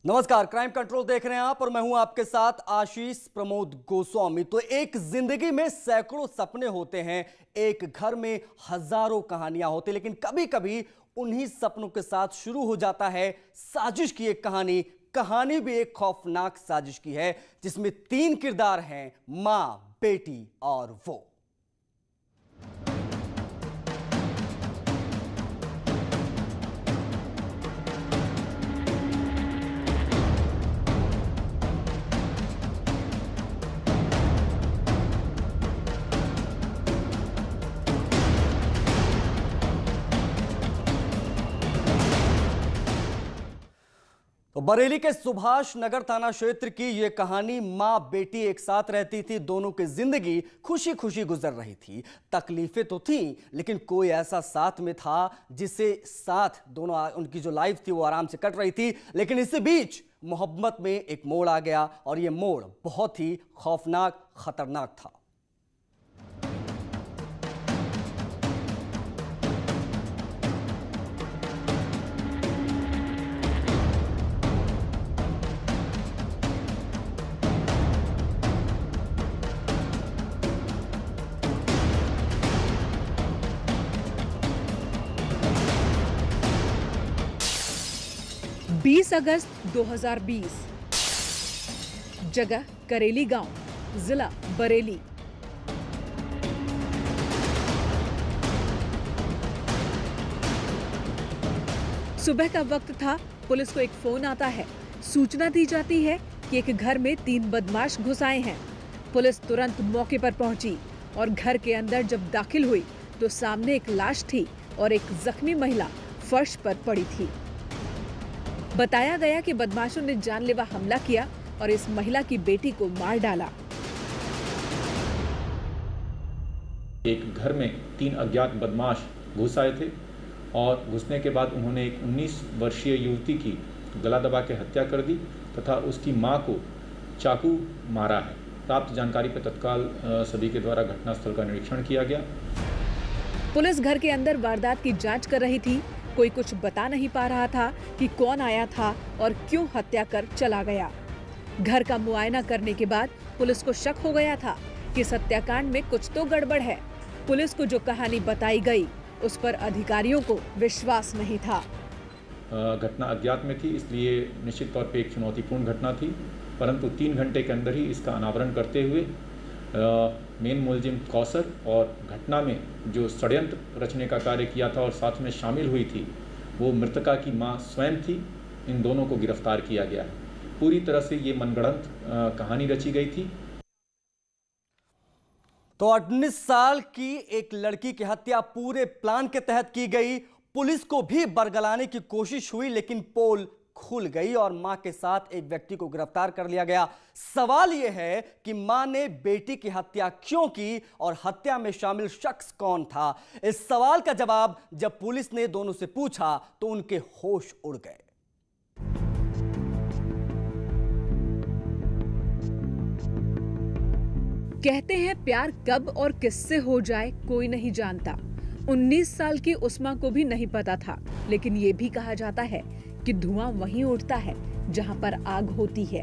नमस्कार, crime control देख रहे हैं आप और मैं हूं आपके साथ आशीष प्रमोद गोस्वामी। तो एक जिंदगी में सैकड़ों सपने होते हैं, एक घर में हजारों कहानियां होती, लेकिन कभी कभी उन्हीं सपनों के साथ शुरू हो जाता है साजिश की एक कहानी। कहानी भी एक खौफनाक साजिश की है जिसमें 3 किरदार हैं, मां, बेटी और वो। तो बरेली के सुभाष नगर थाना क्षेत्र की यह कहानी, मां बेटी एक साथ रहती थी, दोनों की जिंदगी खुशी खुशी गुजर रही थी। तकलीफें तो थी, लेकिन कोई ऐसा साथ में था जिसे साथ दोनों उनकी जो लाइफ थी वो आराम से कट रही थी। लेकिन इसी बीच मोहब्बत में एक मोड़ आ गया और यह मोड़ बहुत ही खौफनाक, खतरनाक था। बीस अगस्त 2020, जगह करेली गांव, जिला बरेली। सुबह का वक्त था। पुलिस को एक फोन आता है। सूचना दी जाती है कि एक घर में 3 बदमाश घुस आए हैं। पुलिस तुरंत मौके पर पहुंची और घर के अंदर जब दाखिल हुई तो सामने एक लाश थी और एक जख्मी महिला फर्श पर पड़ी थी। बताया गया कि बदमाशों ने जानलेवा हमला किया और इस महिला की बेटी को मार डाला। एक घर में 3 अज्ञात बदमाश घुस आए थे और घुसने के बाद उन्होंने एक 19 वर्षीय युवती की गला दबा के हत्या कर दी तथा उसकी मां को चाकू मारा है। प्राप्त जानकारी पर तत्काल सभी के द्वारा घटनास्थल का निरीक्षण किया गया। पुलिस घर के अंदर वारदात की जांच कर रही थी। कोई कुछ बता नहीं पा रहा था कि कौन आया था और क्यों हत्या कर चला गया। घर का मुआयना करने के बाद पुलिस को शक हो गया था कि इस हत्याकांड में कुछ तो गड़बड़ है। पुलिस को जो कहानी बताई गई उस पर अधिकारियों को विश्वास नहीं था। घटना अज्ञात में थी, इसलिए निश्चित तौर पे एक चुनौतीपूर्ण घटना थी, परंतु 3 घंटे के अंदर ही इसका अनावरण करते हुए मेन मुलजिम कौसर और घटना में जो षड्यंत्र रचने का कार्य किया था और साथ में शामिल हुई थी वो मृतका की मां स्वयं थी, इन दोनों को गिरफ्तार किया गया। पूरी तरह से ये मनगढ़ंत कहानी रची गई थी। तो 19 साल की एक लड़की की हत्या पूरे प्लान के तहत की गई। पुलिस को भी बरगलाने की कोशिश हुई, लेकिन पोल खुल गई और मां के साथ एक व्यक्ति को गिरफ्तार कर लिया गया। सवाल यह है कि मां ने बेटी की हत्या क्यों की और हत्या में शामिल शख्स कौन था। इस सवाल का जवाब जब पुलिस ने दोनों से पूछा तो उनके होश उड़ गए। कहते हैं प्यार कब और किससे हो जाए कोई नहीं जानता। 19 साल की उस्मा को भी नहीं पता था, लेकिन ये भी कहा जाता है कि धुआं वहीं उठता है जहां पर आग होती है।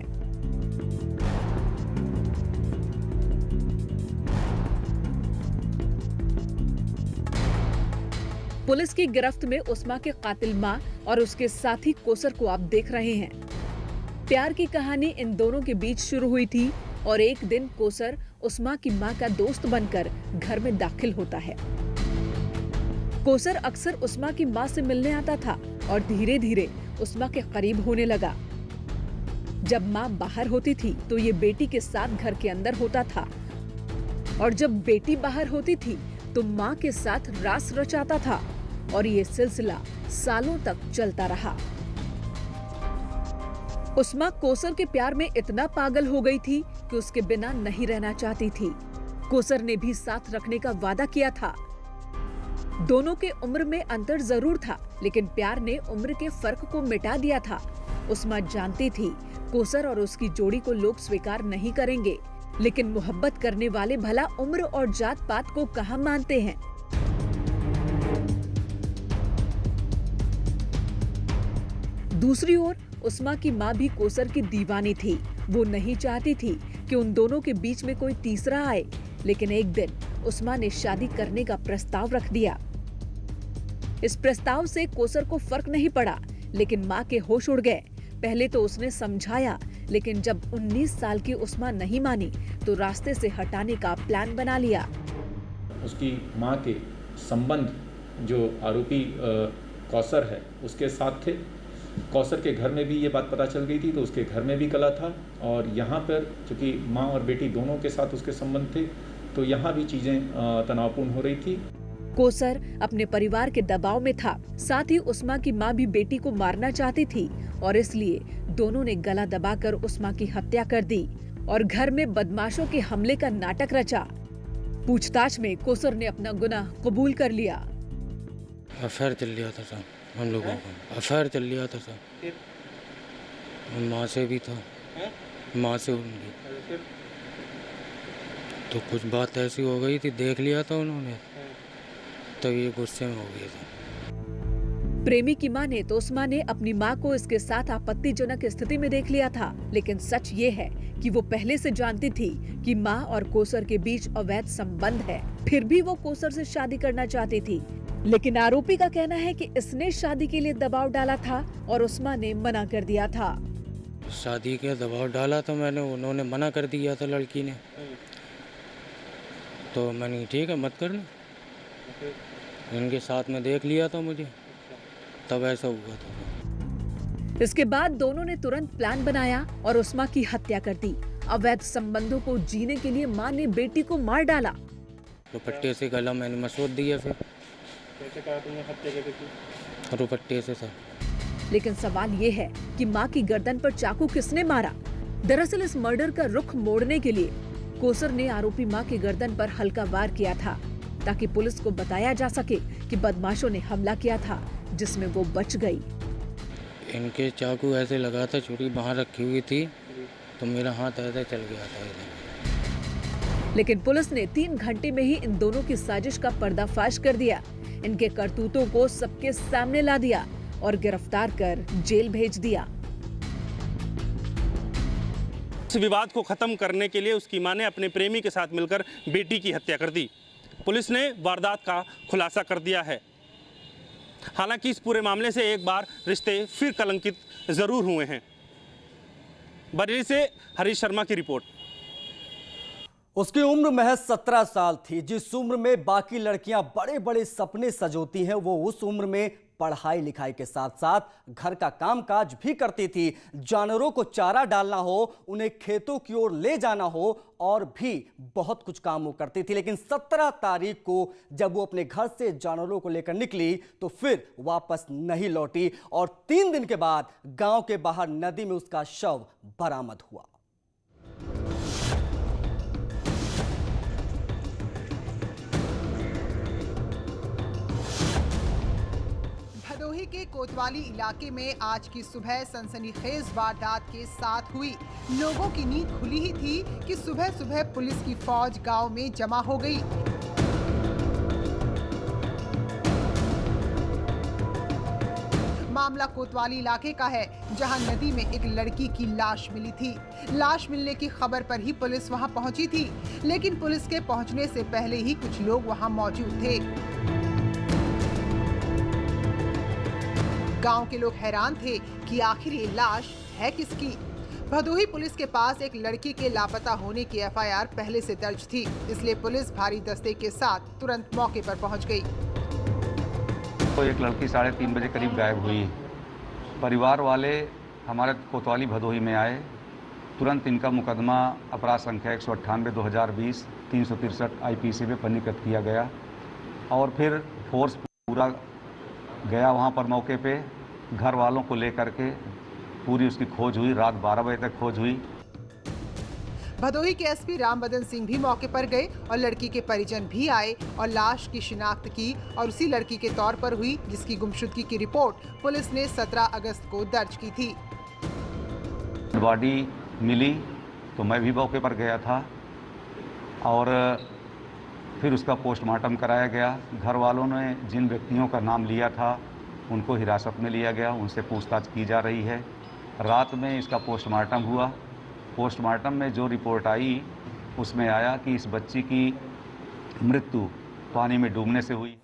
पुलिस की गिरफ्त में उस्मा के कातिल मां और उसके साथी कोसर को आप देख रहे हैं। प्यार की कहानी इन दोनों के बीच शुरू हुई थी और एक दिन कोसर उस्मा की मां का दोस्त बनकर घर में दाखिल होता है। कोसर अक्सर उस्मा की मां से मिलने आता था और धीरे धीरे उस्मा के करीब होने लगा। जब मां बाहर होती थी तो ये बेटी के साथ घर के अंदर होता था और जब बेटी बाहर होती थी तो मां के साथ रास रचाता था और ये सिलसिला सालों तक चलता रहा। उस्मा कोसर के प्यार में इतना पागल हो गई थी कि उसके बिना नहीं रहना चाहती थी। कोसर ने भी साथ रखने का वादा किया था। दोनों के उम्र में अंतर जरूर था, लेकिन प्यार ने उम्र के फर्क को मिटा दिया था। उस्मा जानती थी कोसर और उसकी जोड़ी को लोग स्वीकार नहीं करेंगे, लेकिन मोहब्बत करने वाले भला उम्र और जात पात को कहां मानते हैं। दूसरी ओर उस्मा की मां भी कोसर की दीवानी थी। वो नहीं चाहती थी कि उन दोनों के बीच में कोई तीसरा आए, लेकिन एक दिन उस्मा ने शादी करने का प्रस्ताव रख दिया। इस प्रस्ताव से कोसर को फर्क नहीं पड़ा, लेकिन मां के होश उड़ गए। पहले तो उसने समझाया, लेकिन जब 19 साल की उस्मा नहीं मानी तो रास्ते से हटाने का प्लान बना लिया। उसकी मां के संबंध जो आरोपी कौसर है उसके साथ थे। कौसर के घर में भी ये बात पता चल गई थी, तो उसके घर में भी कला था, और यहाँ पर चूँकि माँ और बेटी दोनों के साथ उसके संबंध थे, तो यहाँ भी चीज़ें तनावपूर्ण हो रही थी। कोसर अपने परिवार के दबाव में था, साथ ही उस्मा की मां भी बेटी को मारना चाहती थी और इसलिए दोनों ने गला दबाकर उस्मा की हत्या कर दी और घर में बदमाशों के हमले का नाटक रचा। पूछताछ में कोसर ने अपना गुनाह कबूल कर लिया। अफेयर चल लिया था सर, हम लोगों का अफेयर चल लिया था सर। माँ से भी था, माँ से उनकी तो कुछ बात ऐसी हो गई थी, देख लिया था उन्होंने, तब ये गुस्से में हो गया था। प्रेमी की मां ने तो उस्मा ने अपनी मां को इसके साथ आपत्तिजनक स्थिति में देख लिया था, लेकिन सच ये है कि वो पहले से जानती थी कि मां और कोसर के बीच अवैध संबंध है। फिर भी वो कोसर से शादी करना चाहती थी, लेकिन आरोपी का कहना है कि इसने शादी के लिए दबाव डाला था और उस्मा ने मना कर दिया था। शादी के दबाव डाला था मैंने, उन्होंने मना कर दिया था लड़की ने, तो मैंने ठीक है मत करना, इनके साथ में देख लिया था मुझे, तब ऐसा हुआ था। इसके बाद दोनों ने तुरंत प्लान बनाया और उस्मा की हत्या कर दी। अवैध संबंधों को जीने के लिए मां ने बेटी को मार डाला। दुपट्टे से गला मैंने मसोद दिया। फिर कैसे कहा तुमने हत्या कैसे की? दुपट्टे से सर। लेकिन सवाल ये है कि मां की गर्दन पर चाकू किसने मारा? दरअसल इस मर्डर का रुख मोड़ने के लिए कोसर ने आरोपी मां की गर्दन पर हल्का वार किया था, ताकि पुलिस को बताया जा सके कि बदमाशों ने हमला किया था, जिसमें वो बच गई। इनके चाकू ऐसे लगा था, छुरी बाहर रखी हुई थी, तो मेरा हाथ ऐसे चल गया था इधर। लेकिन पुलिस ने 3 घंटे में ही इन दोनों की साजिश का पर्दाफाश कर दिया। इनके करतूतों को सबके सामने ला दिया और गिरफ्तार कर जेल भेज दिया। इस विवाद को खत्म करने के लिए उसकी मां ने अपने प्रेमी के साथ मिलकर बेटी की हत्या कर दी। पुलिस ने वारदात का खुलासा कर दिया है। हालांकि इस पूरे मामले से एक बार रिश्ते फिर कलंकित जरूर हुए हैं। बरेली से हरीश शर्मा की रिपोर्ट। उसकी उम्र महज 17 साल थी। जिस उम्र में बाकी लड़कियां बड़े बड़े सपने सजोती हैं, वो उस उम्र में पढ़ाई लिखाई के साथ साथ घर का कामकाज भी करती थी। जानवरों को चारा डालना हो, उन्हें खेतों की ओर ले जाना हो, और भी बहुत कुछ काम वो करती थी। लेकिन 17 तारीख को जब वो अपने घर से जानवरों को लेकर निकली तो फिर वापस नहीं लौटी और 3 दिन के बाद गांव के बाहर नदी में उसका शव बरामद हुआ। भदोही के कोतवाली इलाके में आज की सुबह सनसनीखेज वारदात के साथ हुई। लोगों की नींद खुली ही थी कि सुबह सुबह पुलिस की फौज गांव में जमा हो गई। मामला कोतवाली इलाके का है, जहां नदी में एक लड़की की लाश मिली थी। लाश मिलने की खबर पर ही पुलिस वहां पहुंची थी, लेकिन पुलिस के पहुंचने से पहले ही कुछ लोग वहां मौजूद थे। गांव के लोग हैरान थे कि आखिर ये लाश है किसकी। भदोही पुलिस के पास एक लड़की के लापता होने की एफआईआर पहले से दर्ज थी, इसलिए पुलिस भारी दस्ते के साथ तुरंत मौके पर पहुंच गई। तो एक लड़की 3:30 बजे करीब गायब हुई। परिवार वाले हमारे कोतवाली भदोही में आए। तुरंत इनका मुकदमा अपराध संख्या 198/2020 363 आईपीसी में पंजीकृत किया गया और फिर फोर्स पूरा गया वहाँ पर मौके पे। घर वालों को लेकर के पूरी उसकी खोज हुई। रात 12 बजे तक खोज हुई। भदोही के एसपी रामबदन सिंह भी मौके पर गए और लड़की के परिजन भी आए और लाश की शिनाख्त की और उसी लड़की के तौर पर हुई, जिसकी गुमशुदगी की रिपोर्ट पुलिस ने 17 अगस्त को दर्ज की थी। बॉडी मिली तो मैं भी मौके पर गया था और फिर उसका पोस्टमार्टम कराया गया। घर वालों ने जिन व्यक्तियों का नाम लिया था उनको हिरासत में लिया गया, उनसे पूछताछ की जा रही है रात में इसका पोस्टमार्टम हुआ। पोस्टमार्टम में जो रिपोर्ट आई उसमें आया कि इस बच्ची की मृत्यु पानी में डूबने से हुई।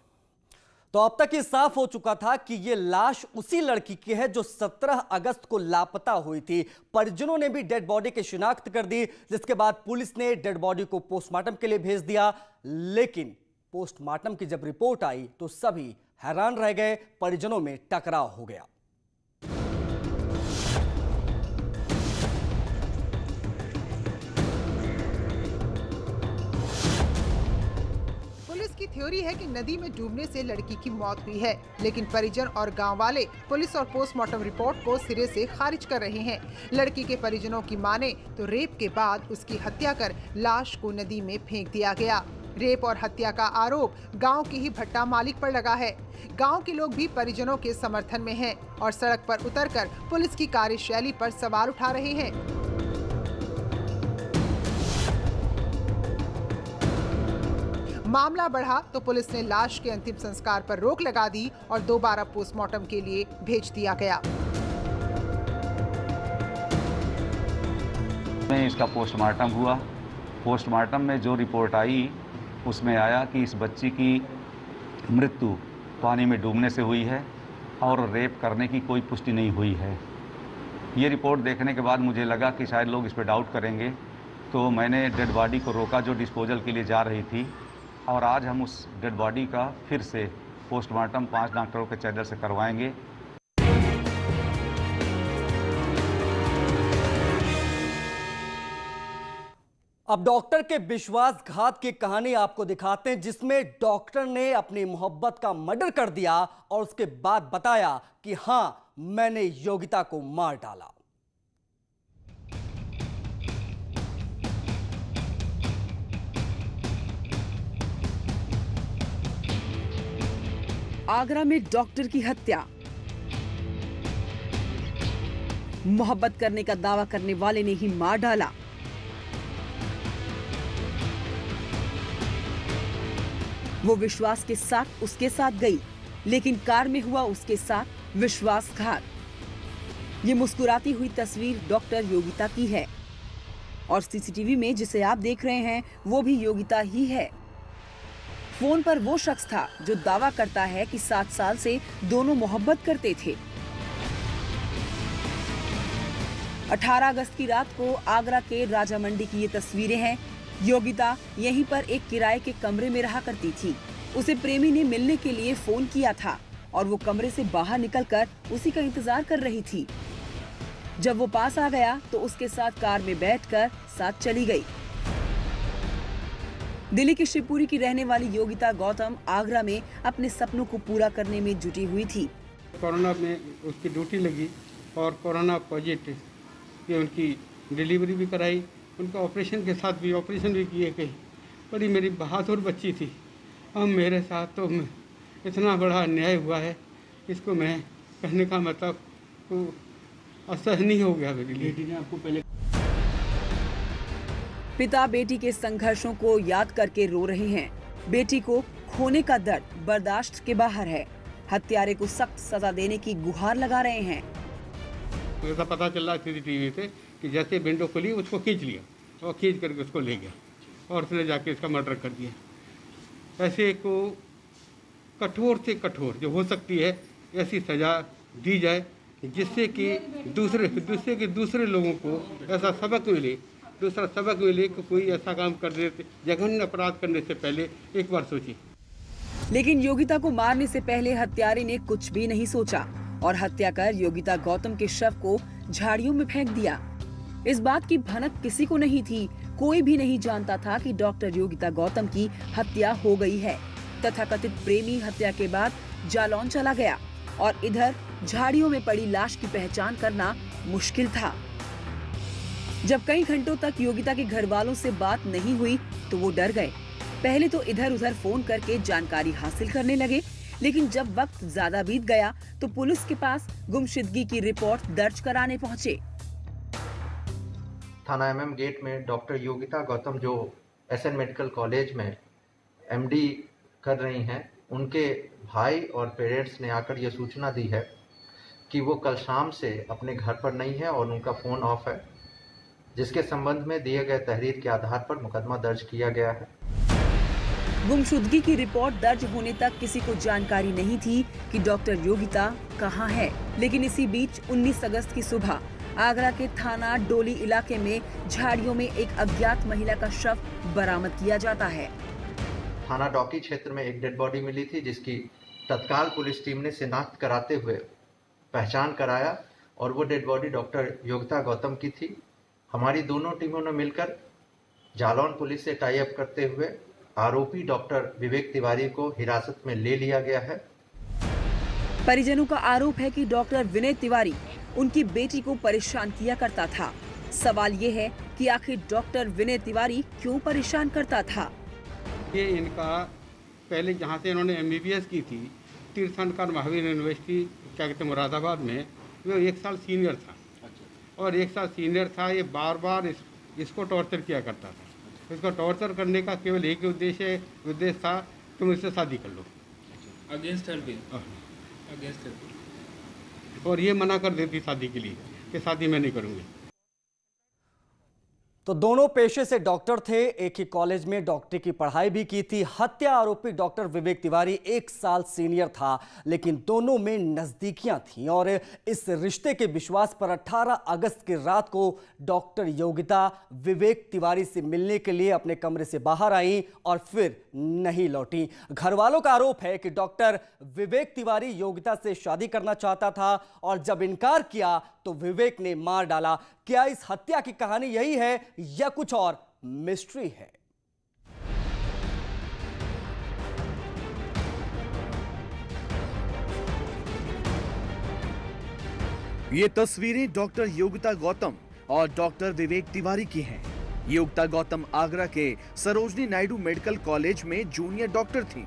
तो अब तक ये साफ हो चुका था कि ये लाश उसी लड़की की है जो 17 अगस्त को लापता हुई थी। परिजनों ने भी डेड बॉडी की शिनाख्त कर दी, जिसके बाद पुलिस ने डेड बॉडी को पोस्टमार्टम के लिए भेज दिया। लेकिन पोस्टमार्टम की जब रिपोर्ट आई तो सभी हैरान रह गए, परिजनों में टकराव हो गया। पुलिस की थ्योरी है कि नदी में डूबने से लड़की की मौत हुई है, लेकिन परिजन और गांव वाले पुलिस और पोस्टमार्टम रिपोर्ट को सिरे से खारिज कर रहे हैं। लड़की के परिजनों की माने तो रेप के बाद उसकी हत्या कर लाश को नदी में फेंक दिया गया। रेप और हत्या का आरोप गांव के ही भट्टा मालिक पर लगा है। गांव के लोग भी परिजनों के समर्थन में हैं और सड़क पर उतरकर पुलिस की कार्यशैली पर सवाल उठा रहे हैं। मामला बढ़ा तो पुलिस ने लाश के अंतिम संस्कार पर रोक लगा दी और दोबारा पोस्टमार्टम के लिए भेज दिया गया। में इसका पोस्टमार्टम हुआ। पोस्टमार्टम में जो रिपोर्ट आई उसमें आया कि इस बच्ची की मृत्यु पानी में डूबने से हुई है और रेप करने की कोई पुष्टि नहीं हुई है। ये रिपोर्ट देखने के बाद मुझे लगा कि शायद लोग इस पर डाउट करेंगे, तो मैंने डेड बॉडी को रोका जो डिस्पोजल के लिए जा रही थी, और आज हम उस डेड बॉडी का फिर से पोस्टमार्टम 5 डॉक्टरों के चैनल से करवाएंगे। अब डॉक्टर के विश्वासघात की कहानी आपको दिखाते हैं, जिसमें डॉक्टर ने अपनी मोहब्बत का मर्डर कर दिया और उसके बाद बताया कि हां, मैंने योगिता को मार डाला। आगरा में डॉक्टर की हत्या। मोहब्बत करने का दावा करने वाले ने ही मार डाला। वो विश्वास के साथ उसके साथ गई, लेकिन कार में हुआ उसके साथ विश्वासघात। ये मुस्कुराती हुई तस्वीर डॉक्टर योगिता की है और सीसीटीवी में जिसे आप देख रहे हैं वो भी योगिता ही है। फोन पर वो शख्स था जो दावा करता है कि 7 साल से दोनों मोहब्बत करते थे। 18 अगस्त की रात को आगरा के राजा मंडी की ये तस्वीरें हैं। योगिता यहीं पर एक किराए के कमरे में रहा करती थी। उसे प्रेमी ने मिलने के लिए फोन किया था और वो कमरे से बाहर निकलकर उसी का इंतजार कर रही थी। जब वो पास आ गया तो उसके साथ कार में बैठकर साथ चली गई। दिल्ली की शिवपुरी की रहने वाली योगिता गौतम आगरा में अपने सपनों को पूरा करने में जुटी हुई थी। कोरोना में उसकी ड्यूटी लगी और कोरोना पॉजिटिव, ये उनकी डिलीवरी भी कराई, उनका ऑपरेशन के साथ भी ऑपरेशन भी किए गए। बड़ी मेरी बहादुर बच्ची थी। अब मेरे साथ तो इतना बड़ा अन्याय हुआ है, इसको मैं कहने का मतलब तो असहनीय हो गया मेरे लिए। ने आपको पहले पिता बेटी के संघर्षों को याद करके रो रहे हैं। बेटी को खोने का दर्द बर्दाश्त के बाहर है। हत्यारे को सख्त सजा देने की गुहार लगा रहे हैं। ऐसा पता चल रहा सीसीटीवी से कि जैसे विंडो खुली उसको खींच लिया और खींच करके उसको ले गया और उसने जाके इसका मर्डर कर दिया। ऐसे को कठोर से कठोर जो हो सकती है ऐसी सजा दी जाए, जिससे कि दूसरे लोगों को ऐसा सबक मिले, दूसरा सबक मिले कि कोई ऐसा काम कर देते, जघन्य अपराध करने से पहले एक बार सोचिए। लेकिन योगिता को मारने से पहले हत्यारे ने कुछ भी नहीं सोचा और हत्या कर योगिता गौतम के शव को झाड़ियों में फेंक दिया। इस बात की भनक किसी को नहीं थी। कोई भी नहीं जानता था कि डॉक्टर योगिता गौतम की हत्या हो गई है। तथाकथित प्रेमी हत्या के बाद जालौन चला गया और इधर झाड़ियों में पड़ी लाश की पहचान करना मुश्किल था। जब कई घंटों तक योगिता के घर वालों से बात नहीं हुई तो वो डर गए। पहले तो इधर उधर फोन करके जानकारी हासिल करने लगे, लेकिन जब वक्त ज्यादा बीत गया तो पुलिस के पास गुमशुदगी की रिपोर्ट दर्ज कराने पहुंचे। थाना MM गेट में डॉक्टर योगिता गौतम जो SN मेडिकल कॉलेज में MD कर रही हैं, उनके भाई और पेरेंट्स ने आकर यह सूचना दी है कि वो कल शाम से अपने घर पर नहीं है और उनका फ़ोन ऑफ है, जिसके संबंध में दिए गए तहरीर के आधार पर मुकदमा दर्ज किया गया है। गुमशुदगी की रिपोर्ट दर्ज होने तक किसी को जानकारी नहीं थी कि डॉक्टर योगिता कहां है, लेकिन इसी बीच 19 अगस्त की सुबह आगरा के थाना डोली इलाके में झाड़ियों में एक अज्ञात महिला का शव बरामद किया जाता है। थाना डॉकी क्षेत्र में एक डेड बॉडी मिली थी, जिसकी तत्काल पुलिस टीम ने शिनाख्त कराते हुए पहचान कराया और वो dead body doctor Yogita Gautam की थी। हमारी दोनों टीमों ने मिलकर जालौन पुलिस से टाई अप करते हुए आरोपी डॉक्टर विवेक तिवारी को हिरासत में ले लिया गया है। परिजनों का आरोप है कि डॉक्टर विनय तिवारी उनकी बेटी को परेशान किया करता था। सवाल ये है कि आखिर डॉक्टर विनय तिवारी क्यों परेशान करता था। ये इनका पहले जहाँ से इन्होंने MBBS की थी, तीर्थंकर महावीर यूनिवर्सिटी क्या कहते हैं मुरादाबाद में, वो 1 साल सीनियर था। और 1 साल सीनियर था, ये बार बार इसको टॉर्चर किया करता था। इसको टॉर्चर करने का केवल एक ही उद्देश्य था, तुम इससे शादी कर लो। Against her bill. और ये मना कर देती शादी के लिए कि शादी मैं नहीं करूँगी। तो दोनों पेशे से डॉक्टर थे, एक ही कॉलेज में डॉक्टरी की पढ़ाई भी की थी। हत्या आरोपी डॉक्टर विवेक तिवारी 1 साल सीनियर था, लेकिन दोनों में नजदीकियां थीं और इस रिश्ते के विश्वास पर 18 अगस्त की रात को डॉक्टर योगिता विवेक तिवारी से मिलने के लिए अपने कमरे से बाहर आई और फिर नहीं लौटी। घर वालों का आरोप है कि डॉक्टर विवेक तिवारी योगिता से शादी करना चाहता था और जब इनकार किया तो विवेक ने मार डाला। क्या इस हत्या की कहानी यही है या कुछ और मिस्ट्री है? ये तस्वीरें डॉक्टर योगिता गौतम और डॉक्टर विवेक तिवारी की हैं। योगिता गौतम आगरा के सरोजनी नायडू मेडिकल कॉलेज में जूनियर डॉक्टर थी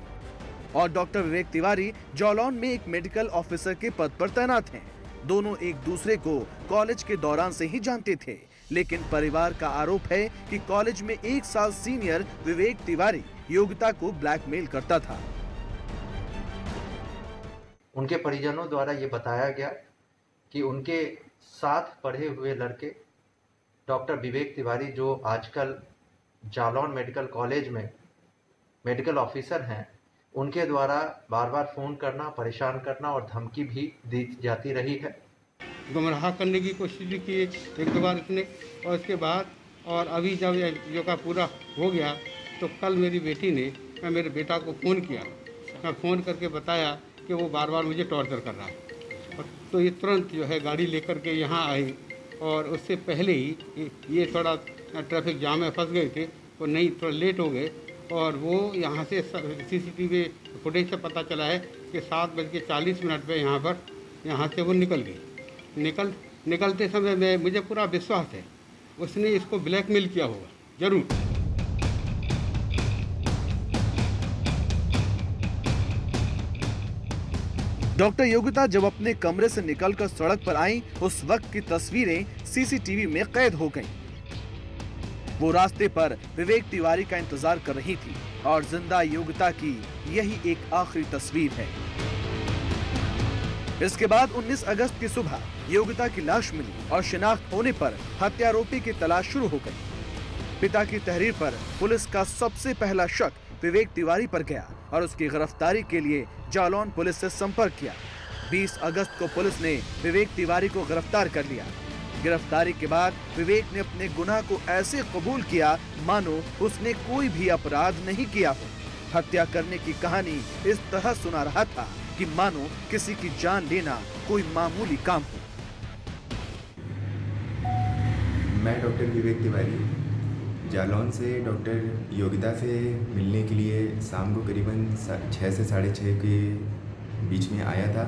और डॉक्टर विवेक तिवारी जालौन में एक मेडिकल ऑफिसर के पद पर तैनात हैं। दोनों एक दूसरे को कॉलेज के दौरान से ही जानते थे, लेकिन परिवार का आरोप है कि कॉलेज में 1 साल सीनियर विवेक तिवारी योगिता को ब्लैकमेल करता था। उनके परिजनों द्वारा ये बताया गया कि उनके साथ पढ़े हुए लड़के डॉक्टर विवेक तिवारी, जो आजकल जालौन मेडिकल कॉलेज में मेडिकल ऑफिसर हैं, उनके द्वारा बार बार फ़ोन करना, परेशान करना और धमकी भी दी जाती रही है। गुमराह करने की कोशिश भी की 1-2 बार इसने, और उसके बाद और अभी जब ये का पूरा हो गया तो कल मेरी बेटी ने मेरे बेटा को फ़ोन किया। मैं फ़ोन करके बताया कि वो बार बार मुझे टॉर्चर कर रहा है, तो ये तुरंत जो है गाड़ी लेकर के यहाँ आई और उससे पहले ही ये थोड़ा ट्रैफिक जाम में फंस गए थे, वो नहीं थोड़ा लेट हो गए और वो यहाँ से CCTV फुटेज से पता चला है कि 7:40 पे यहाँ से वो निकल गई। निकलते समय में मुझे पूरा विश्वास है उसने इसको ब्लैकमेल किया होगा जरूर। डॉक्टर योगिता जब अपने कमरे से निकलकर सड़क पर आई, उस वक्त की तस्वीरें CCTV में कैद हो गईं। वो रास्ते पर विवेक तिवारी का इंतजार कर रही थी और जिंदा योगिता की यही एक आखिरी तस्वीर है। इसके बाद 19 अगस्त की सुबह योगिता की लाश मिली और शिनाख्त होने पर हत्यारोपी की तलाश शुरू हो गई। पिता की तहरीर पर पुलिस का सबसे पहला शक विवेक तिवारी पर गया और उसकी गिरफ्तारी के लिए जालौन पुलिस से संपर्क किया। 20 अगस्त को पुलिस ने विवेक तिवारी को गिरफ्तार कर लिया। गिरफ्तारी के बाद विवेक ने अपने गुनाह को ऐसे कबूल किया मानो उसने कोई भी अपराध नहीं किया हो। हत्या करने की कहानी इस तरह सुना रहा था कि मानो किसी की जान लेना कोई मामूली काम हो। मैं डॉक्टर विवेक तिवारी जालौन से डॉक्टर योगिता से मिलने के लिए शाम को करीबन 6 से 6:30 के बीच में आया था।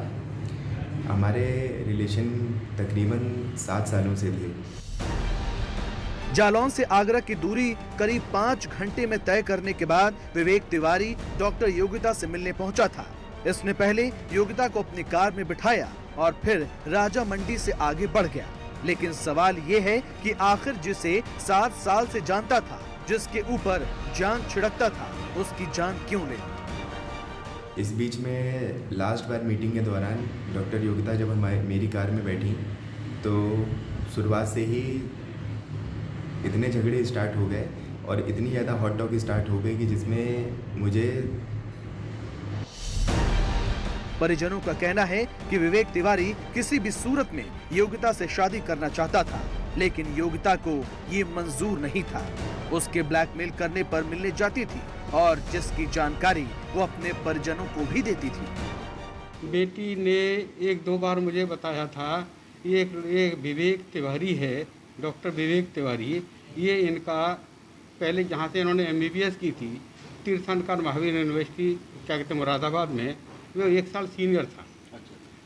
हमारे रिलेशन तकरीबन 7 सालों से थे। जालौन से आगरा की दूरी करीब 5 घंटे में तय करने के बाद विवेक तिवारी डॉक्टर योगिता से मिलने पहुंचा था। इसने पहले योगिता को अपनी कार में बिठाया और फिर राजा मंडी से आगे बढ़ गया। लेकिन सवाल ये है कि आखिर जिसे 7 साल से जानता था, जिसके ऊपर जान छिड़कता था, उसकी जान क्यों ले? इस बीच में लास्ट बार मीटिंग के दौरान डॉक्टर योगिता जब मेरी कार में बैठी तो शुरुआत से ही इतने झगड़े स्टार्ट हो गए और इतनी ज़्यादा हॉट टॉक स्टार्ट हो गई कि जिसमें मुझे परिजनों का कहना है कि विवेक तिवारी किसी भी सूरत में योगिता से शादी करना चाहता था, लेकिन योगिता को ये मंजूर नहीं था। उसके ब्लैकमेल करने पर मिलने जाती थी और जिसकी जानकारी वो अपने परिजनों को भी देती थी। बेटी ने एक दो बार मुझे बताया था, ये विवेक तिवारी है, डॉक्टर विवेक तिवारी, ये इनका पहले जहाँ से इन्होंने MBBS की थी तीर्थंकर महावीर यूनिवर्सिटी क्या कहते हैं मुरादाबाद में, वो 1 साल सीनियर था।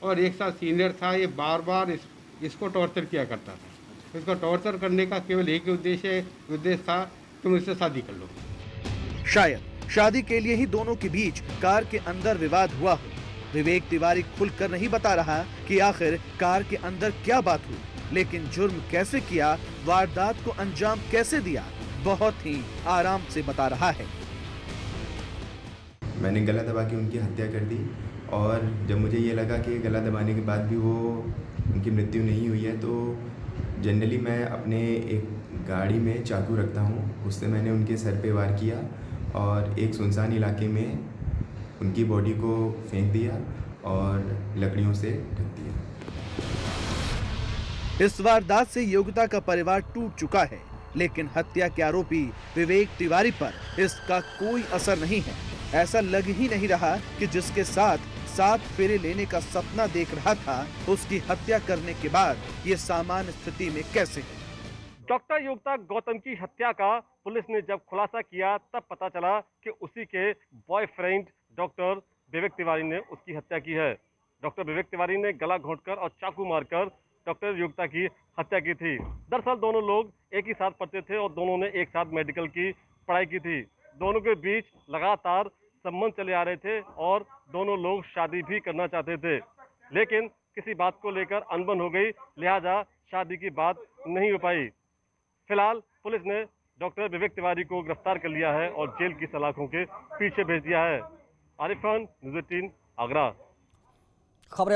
और 1 साल सीनियर था। ये बार बार इसको टॉर्चर किया करता था। इसको टॉर्चर करने का केवल एक उद्देश्य था, तुम इससे शादी कर लो। शायद शादी के लिए ही दोनों के बीच कार के अंदर विवाद हुआ हो। विवेक तिवारी खुलकर नहीं बता रहा कि आखिर कार के अंदर क्या बात हुई, लेकिन जुर्म कैसे किया, वारदात को अंजाम कैसे दिया, बहुत ही आराम से बता रहा है। मैंने गला दबा के उनकी हत्या कर दी और जब मुझे ये लगा कि गला दबाने के बाद भी वो उनकी मृत्यु नहीं हुई है तो जनरली मैं अपने एक गाड़ी में चाकू रखता हूँ, उससे मैंने उनके सर पे वार किया और एक सुनसान इलाके में उनकी बॉडी को फेंक दिया और लकड़ियों से ढक दिया। इस वारदात से योगिता का परिवार टूट चुका है, लेकिन हत्या के आरोपी विवेक तिवारी पर इसका कोई असर नहीं है। ऐसा लग ही नहीं रहा कि जिसके साथ 7 फेरे लेने का सपना देख रहा था, उसकी हत्या करने के बाद ये सामान्य स्थिति में कैसे है। डॉक्टर योगिता गौतम की हत्या का पुलिस ने जब खुलासा किया तब पता चला कि उसी के बॉयफ्रेंड डॉक्टर विवेक तिवारी ने उसकी हत्या की है। डॉक्टर विवेक तिवारी ने गला घोंटकर और चाकू मारकर डॉक्टर योगिता की हत्या की थी। दरअसल दोनों लोग एक ही साथ पढ़ते थे और दोनों ने एक साथ मेडिकल की पढ़ाई की थी। दोनों के बीच लगातार संबंध चले आ रहे थे और दोनों लोग शादी भी करना चाहते थे, लेकिन किसी बात को लेकर अनबन हो गई, लिहाजा शादी की बात नहीं हो पाई। फिलहाल पुलिस ने डॉक्टर विवेक तिवारी को गिरफ्तार कर लिया है और जेल की सलाखों के पीछे भेज दिया है। आरिफ खान, न्यूज़ 18, आगरा। खबरें